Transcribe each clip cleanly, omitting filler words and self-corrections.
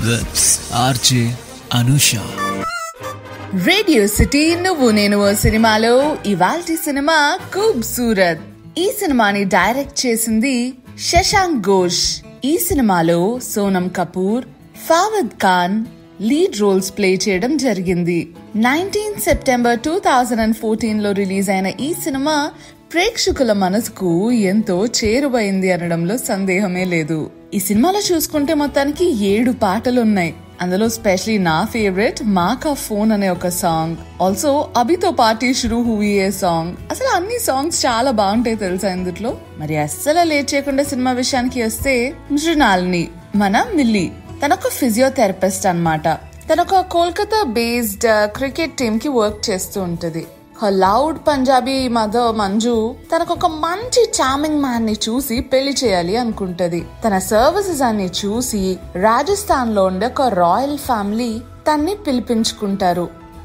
with RJ Anusha. Radio city నువ్వు నేను సినిమాలో ఇవాల్టి సినిమా ఖూబ్సూరత్. ఈ సినిమాని డైరెక్ట్ చేసింది శశాంక్ ఘోష్. ఈ సినిమాలో Sonam Kapoor, Fawad Khan lead roles play చేయడం జరిగింది. 19 సెప్టెంబర్ 2014 లో రిలీజ్ అయిన ఈ సినిమా ప్రేక్షకుల మనసుకు ఎంతో చేరువైంది అనడంలో సందేహమే లేదు. ఈ సినిమాలో చూసుకుంటే మొత్తానికి 7 పాటలున్నాయి. అందులో స్పెషలీ నా ఫేవరెట్ మాకా ఫోన్ అనే ఒక సాంగ్, ఆల్సో అభితో పార్టీ షురూ హుయి ఏ సాంగ్. అసలు అన్ని సాంగ్స్ చాలా బాగుంటాయి తెలుసా ఇందులో. మరి అస్సలు లేట్ చేయకుండా సినిమా విషయానికి వస్తే, మృణాలిని మన మిల్లీ తనొక ఫిజియోథెరపిస్ట్ అన్నమాట. తనొక కోల్కతా బేస్డ్ క్రికెట్ టీమ్ కి వర్క్ చేస్తూ ఉంటది. లౌడ్ పంజాబీ మదర్ మంజు తనకొక మంచి చార్మింగ్ మ్యాన్ ని చూసి పెళ్లి చేయాలి అనుకుంటది. తన సర్వీసెస్ అన్ని చూసి రాజస్థాన్ లో ఉండే ఒక రాయల్ ఫ్యామిలీ తన్ని పిలిపించుకుంటారు.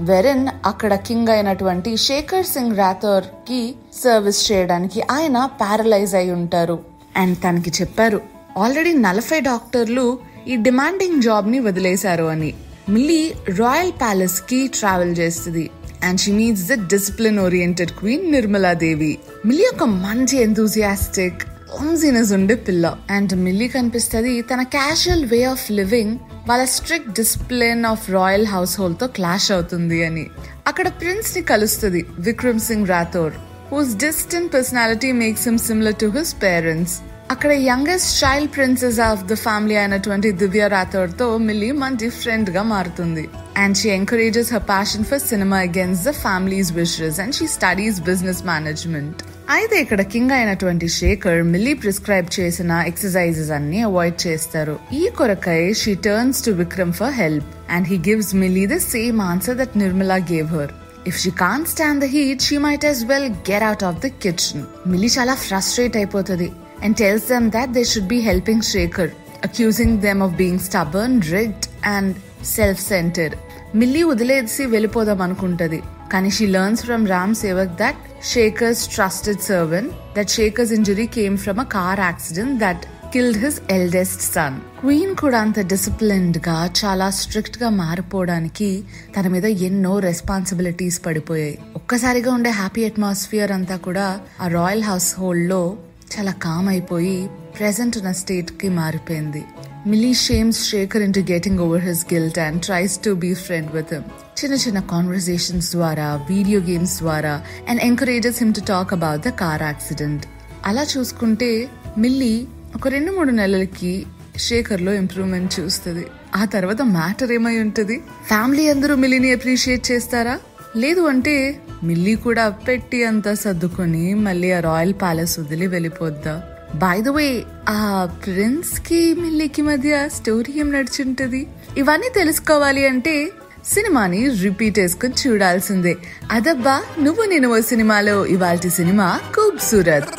వెరెన్ అక్కడ కింగ్ అయినటువంటి శేఖర్ సింగ్ రాథోర్ కి సర్వీస్ చేయడానికి ఆయన ప్యారలైజ్ అయి ఉంటారు. అండ్ తనకి చెప్పారు ఆల్రెడీ 40 డాక్టర్లు ఈ డిమాండింగ్ జాబ్ ని వదిలేశారు అని. మిల్లీ రాయల్ ప్యాలెస్ కి ట్రావెల్ చేస్తుంది. And she meets the discipline-oriented queen Nirmala Devi. Milli ఒక మంచి enthusiastic, clumsiness ఉండే పిల్ల. అండ్ మిల్లీ కనిపిస్తుంది తన క్యాజువల్ వే ఆఫ్ లివింగ్ వాళ్ళ strict discipline of royal household తో క్లాష్ అవుతుంది అని. అక్కడ ప్రిన్స్ ని కలుస్తుంది, Vikram Singh Rathore, whose distant personality makes him similar to his parents. అక్కడ youngest child princess of the family అయినటువంటి దివ్య రాథోర్ తో మిల్లీ మంచి ఫ్రెండ్ గా మారుతుంది. And she encourages her passion for cinema against the family's wishes and she studies business management. అయితే ఇక్కడ king అయినటువంటి Shekhar milli prescribe చేసిన ఎక్సర్సైజెస్ అన్ని అవాయిడ్ చేస్తారు. ఈ కొరకై she turns to Vikram for help and he gives Millie the same answer that Nirmala gave her. If she can't stand the heat, she might as well get out of the kitchen. Milli చాలా frustrate అయిపోతుంది and tells them that they should be helping Shekhar, accusing them of being stubborn, rigged and self-centered. Milli వదిలేసి వెళ్ళిపోదాం అనుకుంటది. కానీ she learns from Ram Sevak that Shekhar's trusted servant that Shekhar's injury came from a car accident that killed his eldest son. Queen కూడా అంత disciplined గా చాలా strict గా మారిపోవడానికి తన మీద ఎన్నో రెస్పాన్సిబిలిటీస్ పడిపోయాయి. ఒక్కసారిగా ఉండే హ్యాపీ అట్మాస్ఫియర్ అంతా కూడా ఆ రాయల్ హౌస్ హోల్డ్ లో చాలా కామ్ అయిపోయి ప్రెసెంట్ ఉన్న స్టేట్ కి మారిపోయింది. Millie shames Shekhar into getting over his guilt and tries to be friend with him. చిన్న చిన్న కాన్వర్సేషన్స్ ద్వారా, వీడియో గేమ్స్ ద్వారా and encourages him to talk about the car accident. అలా చూసుకుంటే మిల్లీ ఒక 2-3 నెలలకి శేఖర్ లో ఇంప్రూవ్మెంట్ చూస్తుంది. ఆ తర్వాత మ్యాటర్ ఏమై ఉంటది? ఫ్యామిలీ అందరూ మిల్లీని అప్రిషియేట్ చేస్తారా? లేదు అంటే మిల్లీ కూడా పెట్టి అంతా సర్దుకొని మళ్ళీ ఆ రాయల్ ప్యాలెస్ వదిలి వెళ్ళిపోద్దా? బై ద వే, ఆ ప్రిన్స్ కి మిల్లీకి మధ్య స్టోరీ ఏం నడుచుంటది? ఇవన్నీ తెలుసుకోవాలి అంటే సినిమాని రిపీట్ వేసుకుని చూడాల్సిందే. అదబ్బా నువ్వు నేను సినిమాలో ఇవాల్టి సినిమా ఖూబ్సూరత్.